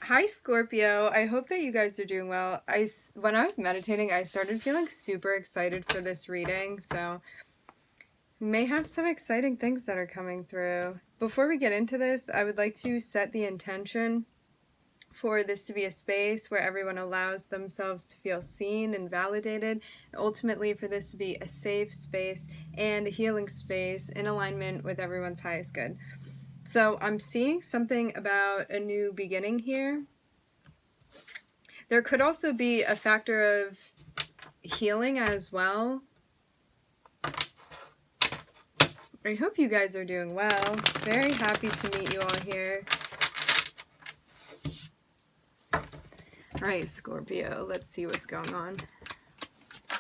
Hi Scorpio, I hope that you guys are doing well. When I was meditating, I started feeling super excited for this reading, so we may have some exciting things that are coming through. Before we get into this, I would like to set the intention for this to be a space where everyone allows themselves to feel seen and validated, and ultimately for this to be a safe space and a healing space in alignment with everyone's highest good. So I'm seeing something about a new beginning here. There could also be a factor of healing as well. I hope you guys are doing well. Very happy to meet you all here. Alright, Scorpio, let's see what's going on. I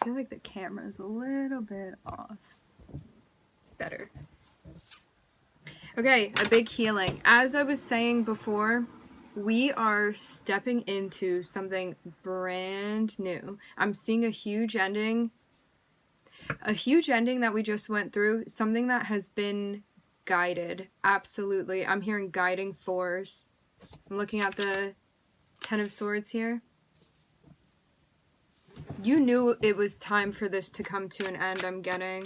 feel like the camera's a little bit off. Better. Okay, a big healing. As I was saying before, we are stepping into something brand new. I'm seeing a huge ending that we just went through, something that has been guided. Absolutely. I'm hearing guiding force. I'm looking at the Ten of Swords here. You knew it was time for this to come to an end, I'm getting.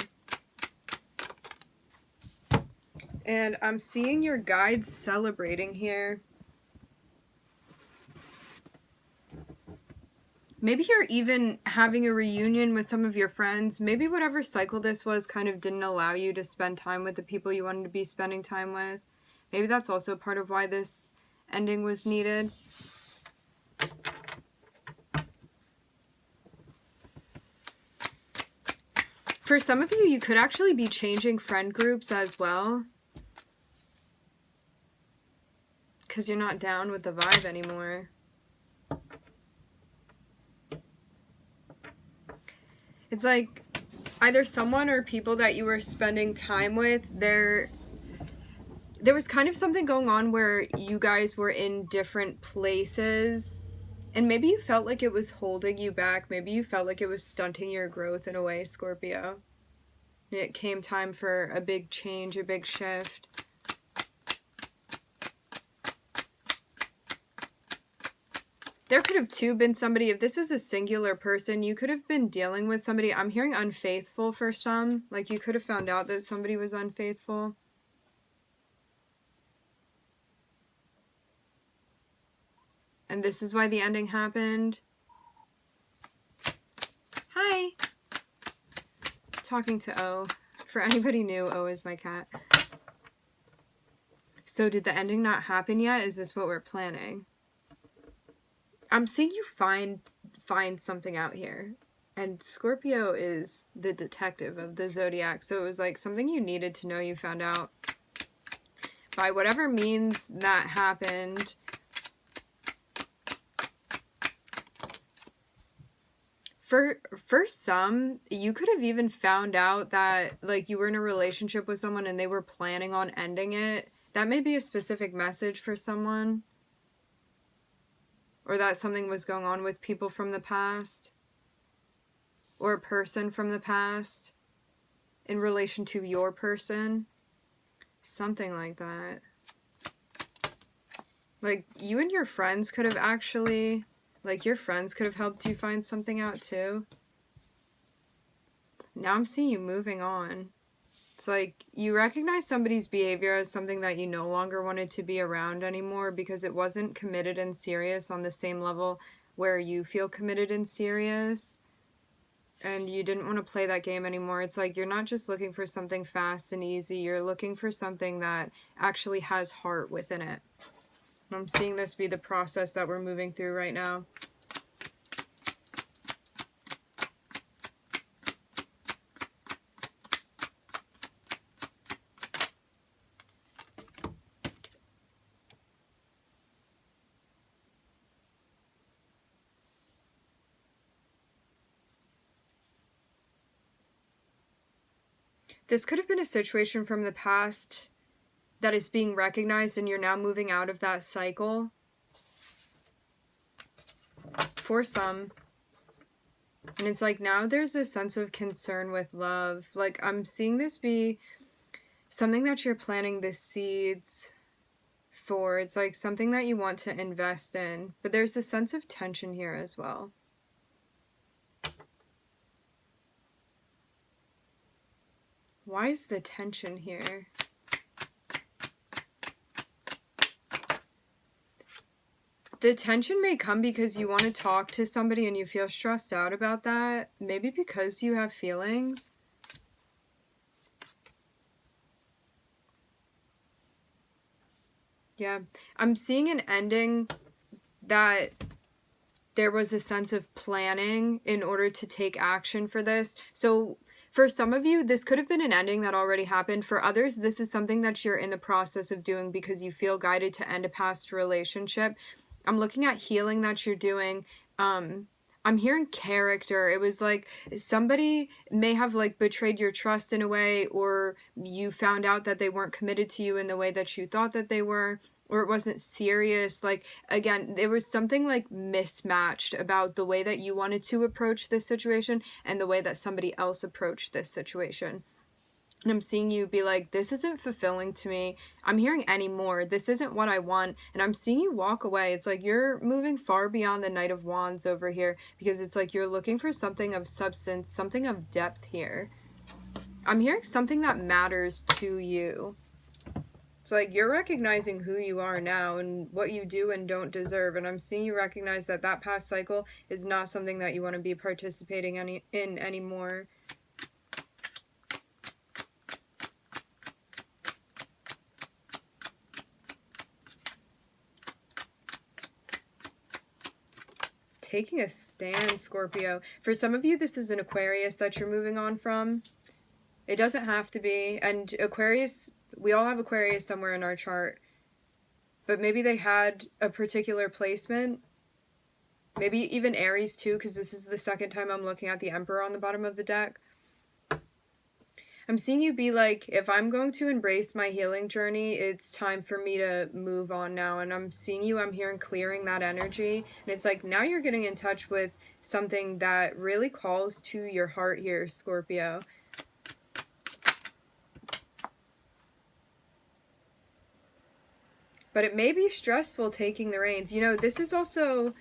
And I'm seeing your guides celebrating here. Maybe you're even having a reunion with some of your friends. Maybe whatever cycle this was kind of didn't allow you to spend time with the people you wanted to be spending time with. Maybe that's also part of why this ending was needed. For some of you, you could actually be changing friend groups as well, because you're not down with the vibe anymore. It's like either someone or people that you were spending time with, there was kind of something going on where you guys were in different places, and maybe you felt like it was holding you back. Maybe you felt like it was stunting your growth in a way, Scorpio. And it came time for a big change, a big shift. There could have too been somebody, if this is a singular person, you could have been dealing with somebody. I'm hearing unfaithful for some. Like you could have found out that somebody was unfaithful. And this is why the ending happened. Hi. Talking to O. For anybody new, O is my cat. So did the ending not happen yet? Is this what we're planning? I'm seeing you find something out here. And Scorpio is the detective of the zodiac. So it was like something you needed to know you found out. By whatever means that happened. For some, you could have even found out that like you were in a relationship with someone and they were planning on ending it. That may be a specific message for someone. Or that something was going on with people from the past. Or a person from the past. In relation to your person. Something like that. Like, you and your friends could have actually... Like, your friends could have helped you find something out, too. Now I'm seeing you moving on. It's like, you recognize somebody's behavior as something that you no longer wanted to be around anymore because it wasn't committed and serious on the same level where you feel committed and serious. And you didn't want to play that game anymore. It's like, you're not just looking for something fast and easy. You're looking for something that actually has heart within it. And I'm seeing this be the process that we're moving through right now. This could have been a situation from the past that is being recognized and you're now moving out of that cycle. For some. And it's like now there's a sense of concern with love. Like I'm seeing this be something that you're planting the seeds for. It's like something that you want to invest in. But there's a sense of tension here as well. Why is the tension here? The tension may come because you want to talk to somebody and you feel stressed out about that. Maybe because you have feelings. Yeah, I'm seeing an ending that there was a sense of planning in order to take action for this. So for some of you, this could have been an ending that already happened. For others, this is something that you're in the process of doing because you feel guided to end a past relationship. I'm looking at healing that you're doing. I'm hearing character. It was like somebody may have like betrayed your trust in a way, or you found out that they weren't committed to you in the way that you thought that they were, or it wasn't serious. Like, again, there was something like mismatched about the way that you wanted to approach this situation and the way that somebody else approached this situation. And I'm seeing you be like, this isn't fulfilling to me. I'm hearing anymore. This isn't what I want. And I'm seeing you walk away. It's like you're moving far beyond the Knight of Wands over here, because it's like you're looking for something of substance, something of depth here. I'm hearing something that matters to you. It's like you're recognizing who you are now and what you do and don't deserve. And I'm seeing you recognize that that past cycle is not something that you want to be participating in anymore. Taking a stand, Scorpio. For some of you, this is an Aquarius that you're moving on from. It doesn't have to be. And Aquarius, we all have Aquarius somewhere in our chart. But maybe they had a particular placement. Maybe even Aries too, because this is the second time I'm looking at the Emperor on the bottom of the deck. I'm seeing you be like, if I'm going to embrace my healing journey, it's time for me to move on now. And I'm seeing you, I'm hearing clearing that energy. And it's like, now you're getting in touch with something that really calls to your heart here, Scorpio. But it may be stressful taking the reins. You know, this is also...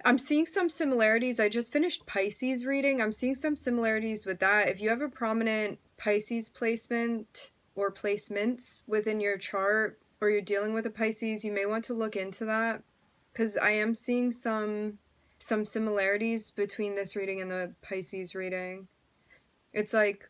I'm seeing some similarities. I just finished Pisces reading. I'm seeing some similarities with that. If you have a prominent Pisces placement or placements within your chart, or you're dealing with a Pisces, you may want to look into that, because I am seeing some similarities between this reading and the Pisces reading. It's like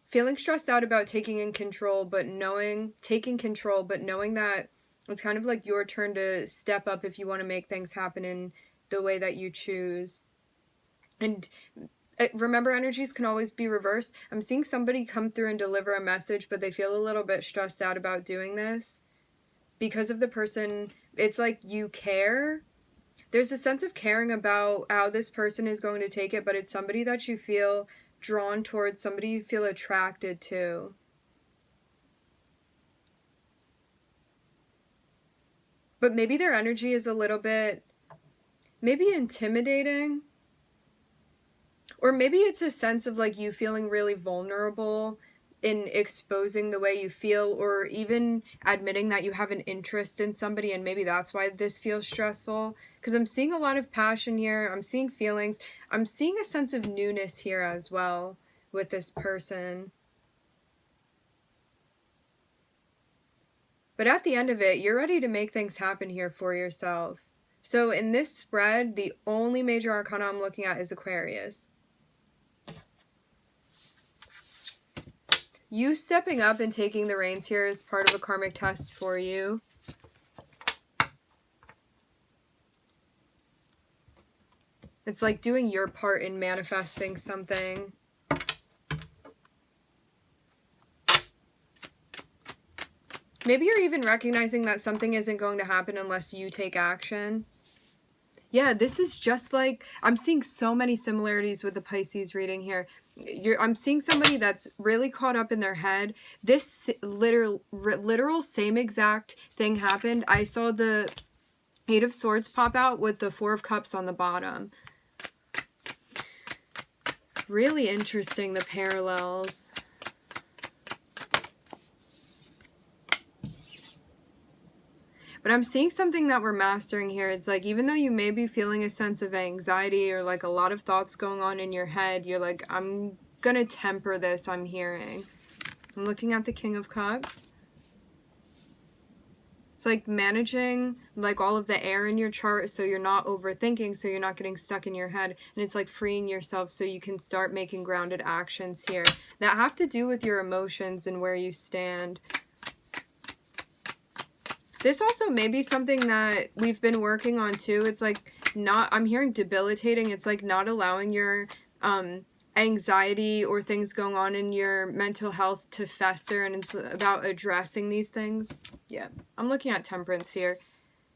feeling stressed out about taking control, but knowing that it's kind of like your turn to step up if you want to make things happen in the way that you choose. And remember, energies can always be reversed. I'm seeing somebody come through and deliver a message, but they feel a little bit stressed out about doing this because of the person. It's like you care. There's a sense of caring about how this person is going to take it, but it's somebody that you feel drawn towards, somebody you feel attracted to. But maybe their energy is a little bit maybe intimidating, or maybe it's a sense of like you feeling really vulnerable in exposing the way you feel, or even admitting that you have an interest in somebody, and maybe that's why this feels stressful. Because I'm seeing a lot of passion here, I'm seeing feelings, I'm seeing a sense of newness here as well with this person. But at the end of it, you're ready to make things happen here for yourself. So in this spread, the only major arcana I'm looking at is Aquarius. You stepping up and taking the reins here is part of a karmic test for you. It's like doing your part in manifesting something. Maybe you're even recognizing that something isn't going to happen unless you take action. Yeah, this is just like, I'm seeing so many similarities with the Pisces reading here. I'm seeing somebody that's really caught up in their head. This literal same exact thing happened. I saw the Eight of Swords pop out with the Four of Cups on the bottom. Really interesting, the parallels. But I'm seeing something that we're mastering here. It's like, even though you may be feeling a sense of anxiety or like a lot of thoughts going on in your head, you're like, I'm gonna temper this, I'm hearing. I'm looking at the King of Cups. It's like managing like all of the air in your chart so you're not overthinking, so you're not getting stuck in your head. And it's like freeing yourself so you can start making grounded actions here that have to do with your emotions and where you stand. This also may be something that we've been working on too. It's like not, I'm hearing debilitating. It's like not allowing your anxiety or things going on in your mental health to fester, and it's about addressing these things. Yeah, I'm looking at temperance here.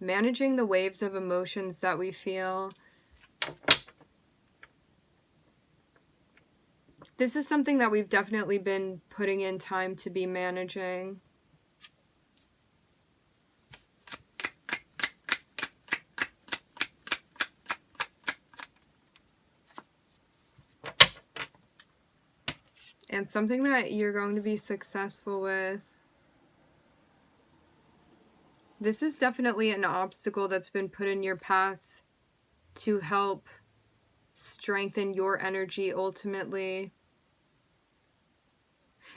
Managing the waves of emotions that we feel. This is something that we've definitely been putting in time to be managing. And something that you're going to be successful with. This is definitely an obstacle that's been put in your path to help strengthen your energy ultimately.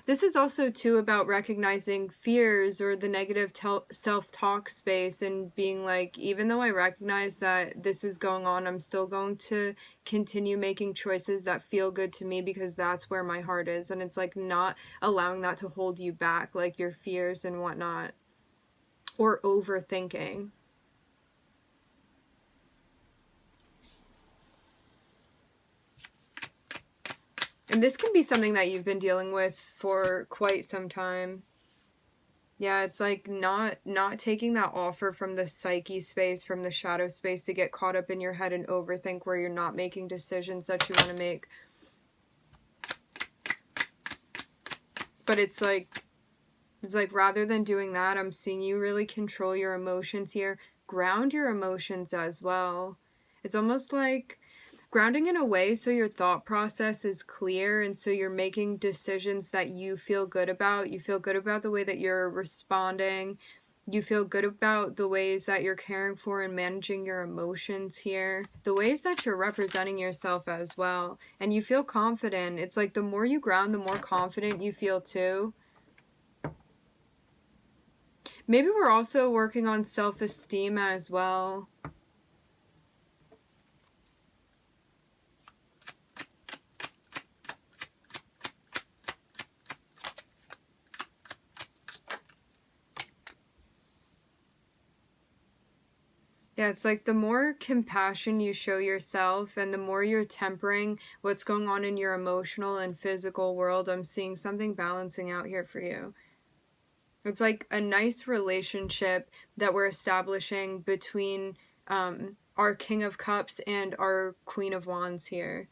This is also too about recognizing fears or the negative self-talk space and being like, even though I recognize that this is going on, I'm still going to continue making choices that feel good to me because that's where my heart is. And it's like not allowing that to hold you back, like your fears and whatnot, or overthinking. And this can be something that you've been dealing with for quite some time. Yeah, it's like not taking that offer from the psyche space, from the shadow space, to get caught up in your head and overthink where you're not making decisions that you want to make. But it's like rather than doing that, I'm seeing you really control your emotions here. Ground your emotions as well. It's almost like grounding in a way so your thought process is clear and so you're making decisions that you feel good about. You feel good about the way that you're responding. You feel good about the ways that you're caring for and managing your emotions here. The ways that you're representing yourself as well. And you feel confident. It's like the more you ground, the more confident you feel too. Maybe we're also working on self-esteem as well. Yeah, it's like the more compassion you show yourself and the more you're tempering what's going on in your emotional and physical world, I'm seeing something balancing out here for you. It's like a nice relationship that we're establishing between our King of Cups and our Queen of Wands here.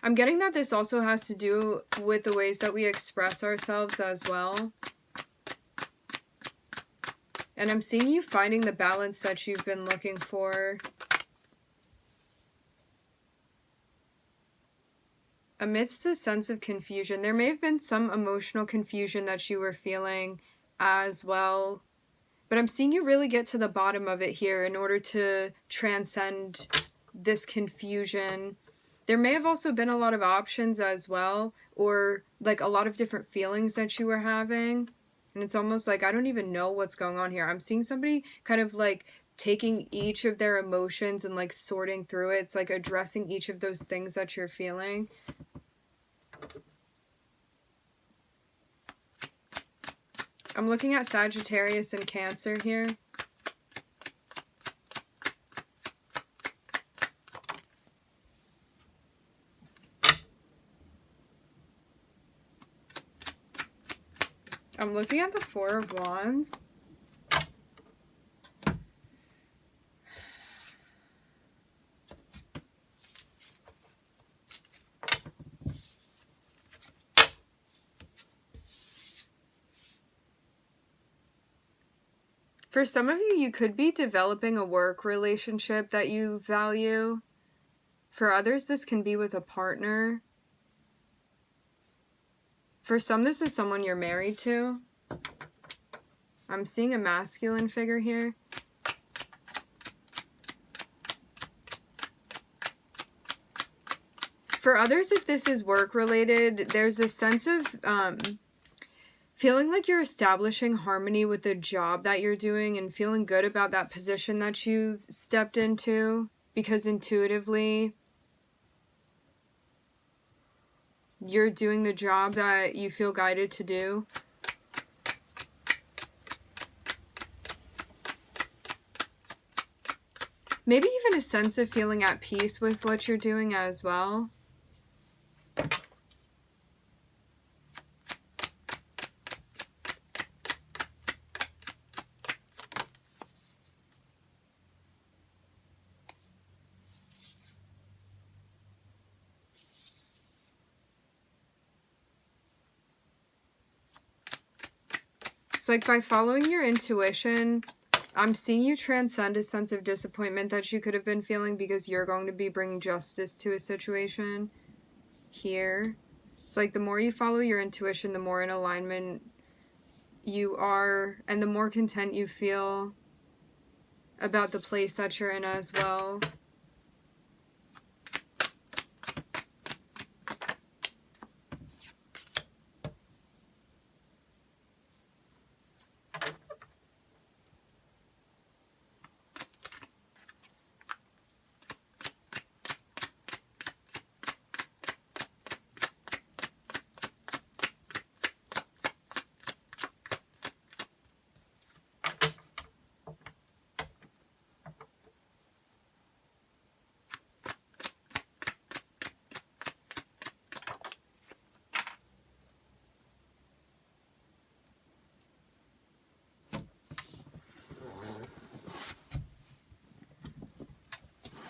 I'm getting that this also has to do with the ways that we express ourselves as well. And I'm seeing you finding the balance that you've been looking for. Amidst a sense of confusion, there may have been some emotional confusion that you were feeling as well. But I'm seeing you really get to the bottom of it here in order to transcend this confusion. There may have also been a lot of options as well, or like a lot of different feelings that you were having. And it's almost like, I don't even know what's going on here. I'm seeing somebody kind of like taking each of their emotions and like sorting through it. It's like addressing each of those things that you're feeling. I'm looking at Sagittarius and Cancer here. I'm looking at the Four of Wands. For some of you, you could be developing a work relationship that you value. For others, this can be with a partner. For some, this is someone you're married to. I'm seeing a masculine figure here. For others, if this is work related, there's a sense of feeling like you're establishing harmony with the job that you're doing and feeling good about that position that you've stepped into, because intuitively you're doing the job that you feel guided to do. Maybe even a sense of feeling at peace with what you're doing as well. It's like by following your intuition, I'm seeing you transcend a sense of disappointment that you could have been feeling, because you're going to be bringing justice to a situation here. It's like the more you follow your intuition, the more in alignment you are, and the more content you feel about the place that you're in as well.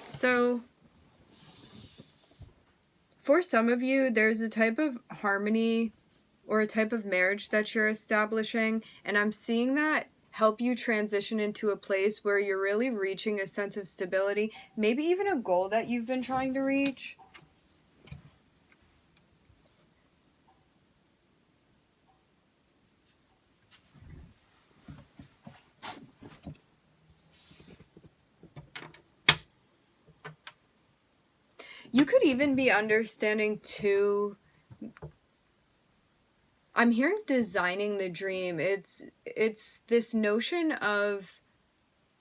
So, for some of you, there's a type of harmony or a type of marriage that you're establishing, and I'm seeing that help you transition into a place where you're really reaching a sense of stability, maybe even a goal that you've been trying to reach. You could even be understanding too, I'm hearing designing the dream. It's this notion of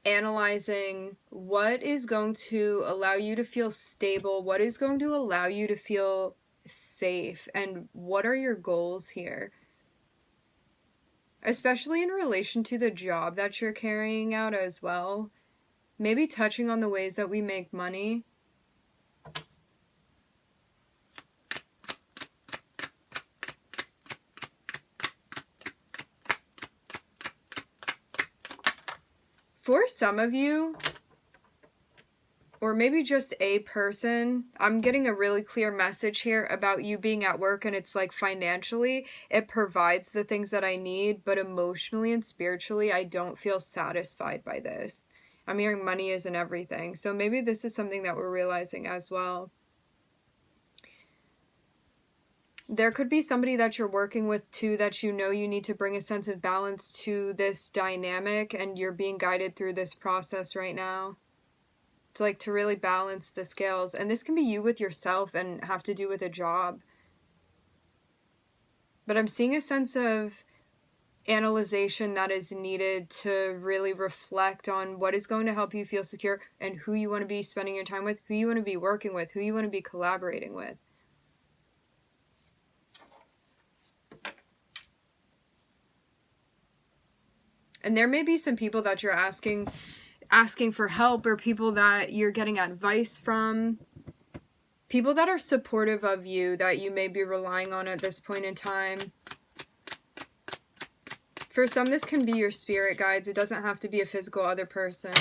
analyzing what is going to allow you to feel stable, what is going to allow you to feel safe, and what are your goals here. Especially in relation to the job that you're carrying out as well. Maybe touching on the ways that we make money. For some of you, or maybe just a person, I'm getting a really clear message here about you being at work, and it's like financially, it provides the things that I need, but emotionally and spiritually, I don't feel satisfied by this. I'm hearing money isn't everything. So maybe this is something that we're realizing as well. There could be somebody that you're working with too that you know you need to bring a sense of balance to this dynamic, and you're being guided through this process right now. It's like to really balance the scales. And this can be you with yourself and have to do with a job. But I'm seeing a sense of analyzation that is needed to really reflect on what is going to help you feel secure, and who you want to be spending your time with, who you want to be working with, who you want to be collaborating with. And there may be some people that you're asking for help, or people that you're getting advice from, people that are supportive of you that you may be relying on at this point in time. For some, this can be your spirit guides. It doesn't have to be a physical other person.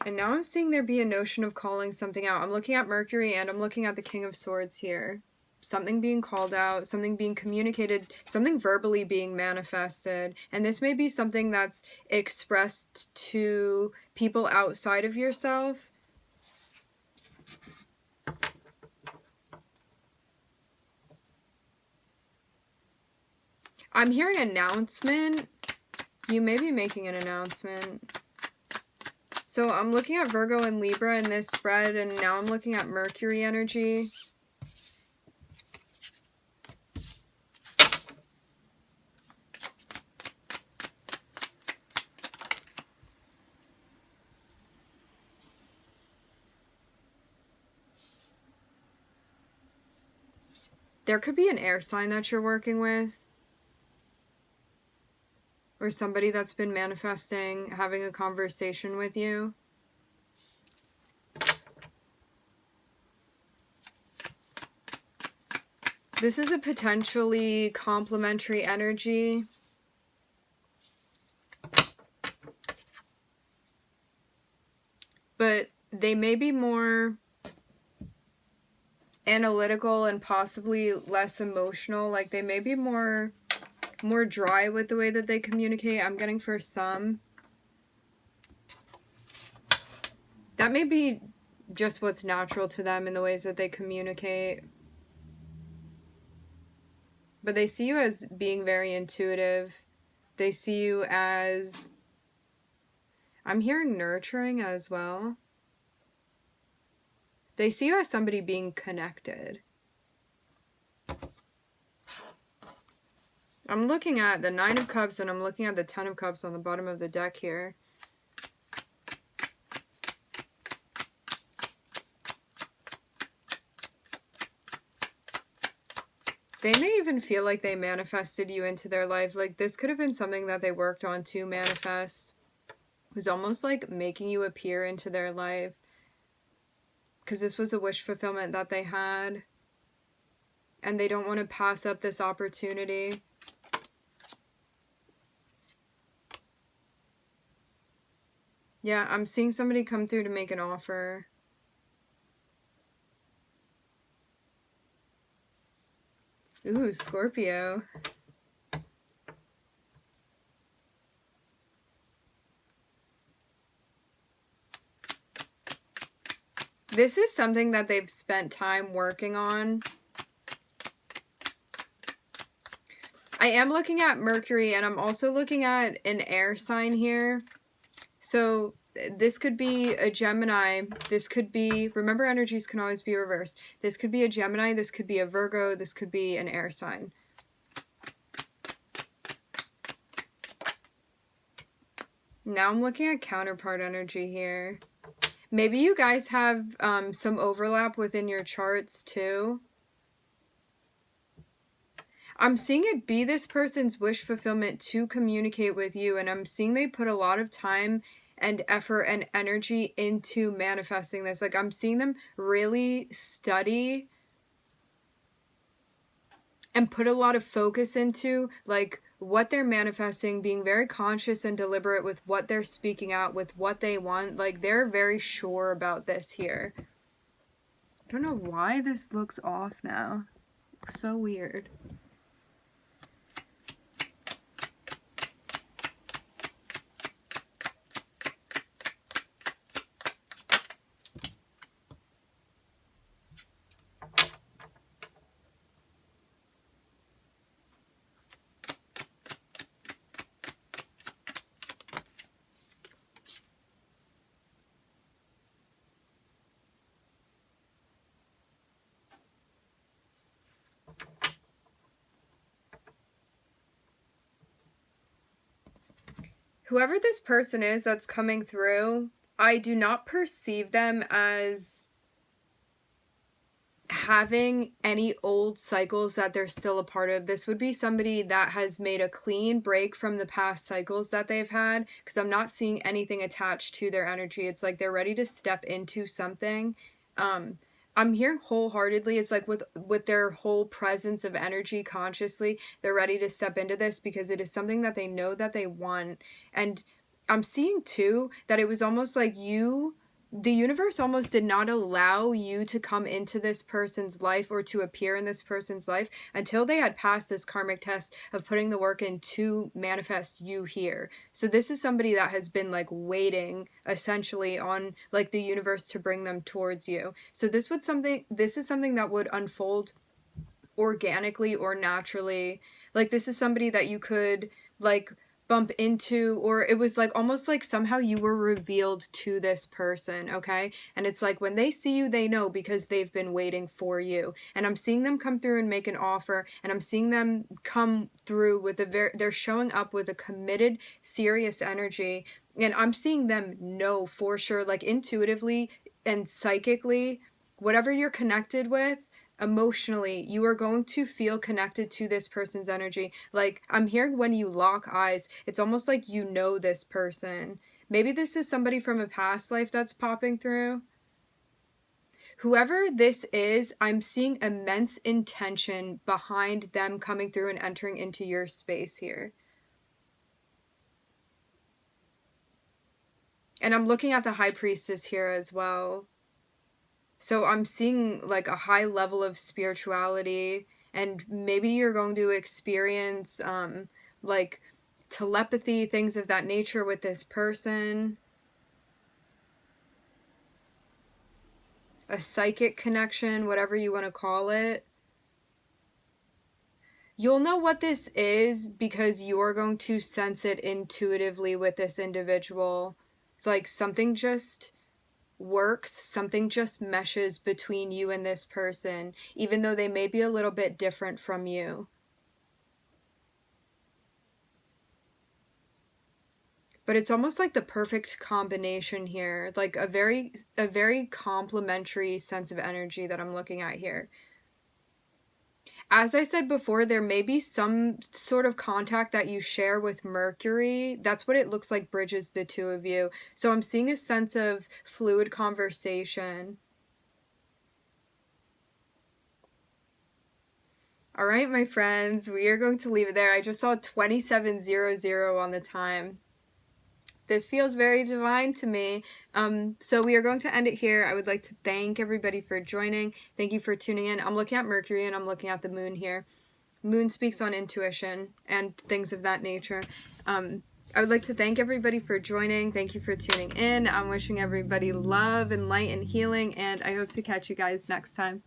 And now I'm seeing there be a notion of calling something out. I'm looking at Mercury, and I'm looking at the King of Swords here. Something being called out, something being communicated, something verbally being manifested. And this may be something that's expressed to people outside of yourself. I'm hearing announcement. You may be making an announcement. So I'm looking at Virgo and Libra in this spread, and now I'm looking at Mercury energy. There could be an air sign that you're working with, or somebody that's been manifesting having a conversation with you. This is a potentially complementary energy. But they may be more analytical and possibly less emotional. Like they may be more dry with the way that they communicate. I'm getting for some. That may be just what's natural to them in the ways that they communicate. But they see you as being very intuitive. They see you as... I'm hearing nurturing as well. They see you as somebody being connected. I'm looking at the 9 of Cups and I'm looking at the 10 of Cups on the bottom of the deck here. They may even feel like they manifested you into their life. Like this could have been something that they worked on to manifest. It was almost like making you appear into their life. Because this was a wish fulfillment that they had. And they don't want to pass up this opportunity. Yeah, I'm seeing somebody come through to make an offer. Ooh, Scorpio. This is something that they've spent time working on. I am looking at Mercury, and I'm also looking at an air sign here. So this could be a Gemini. This could be, remember, energies can always be reversed. This could be a Gemini. This could be a Virgo. This could be an air sign. Now I'm looking at counterpart energy here. Maybe you guys have some overlap within your charts too. I'm seeing it be this person's wish fulfillment to communicate with you, and I'm seeing they put a lot of time and effort and energy into manifesting this. Like I'm seeing them really study and put a lot of focus into like what they're manifesting, being very conscious and deliberate with what they're speaking out, with what they want. Like they're very sure about this here. I don't know why this looks off now. So weird. Whoever this person is that's coming through, I do not perceive them as having any old cycles that they're still a part of. This would be somebody that has made a clean break from the past cycles that they've had, because I'm not seeing anything attached to their energy. It's like they're ready to step into something. I'm hearing wholeheartedly, it's like with their whole presence of energy consciously, they're ready to step into this because it is something that they know that they want. And I'm seeing too that it was almost like the universe almost did not allow you to come into this person's life or to appear in this person's life until they had passed this karmic test of putting the work in to manifest you here. So this is somebody that has been like waiting essentially on like the universe to bring them towards you. So this is something that would unfold organically or naturally. Like, this is somebody that you could, like, bump into, or it was like almost like somehow you were revealed to this person, okay? And it's like when they see you, they know because they've been waiting for you. And I'm seeing them come through and make an offer, and I'm seeing them come through with they're showing up with a committed, serious energy. And I'm seeing them know for sure, like intuitively and psychically, whatever you're connected with, emotionally, you are going to feel connected to this person's energy. Like, I'm hearing when you lock eyes, it's almost like you know this person. Maybe this is somebody from a past life that's popping through. Whoever this is, I'm seeing immense intention behind them coming through and entering into your space here. And I'm looking at the High Priestess here as well. So I'm seeing like a high level of spirituality, and maybe you're going to experience like telepathy, things of that nature with this person. A psychic connection, whatever you want to call it. You'll know what this is because you're going to sense it intuitively with this individual. It's like something just works, something just meshes between you and this person, even though they may be a little bit different from you. But it's almost like the perfect combination here, like a very complementary sense of energy that I'm looking at here. As I said before, there may be some sort of contact that you share with Mercury. That's what it looks like bridges the two of you. So I'm seeing a sense of fluid conversation. All right, my friends, we are going to leave it there. I just saw 2700 on the time. This feels very divine to me. So we are going to end it here. I would like to thank everybody for joining. Thank you for tuning in. I'm looking at Mercury and I'm looking at the moon here. Moon speaks on intuition and things of that nature. I would like to thank everybody for joining. Thank you for tuning in. I'm wishing everybody love and light and healing, and I hope to catch you guys next time.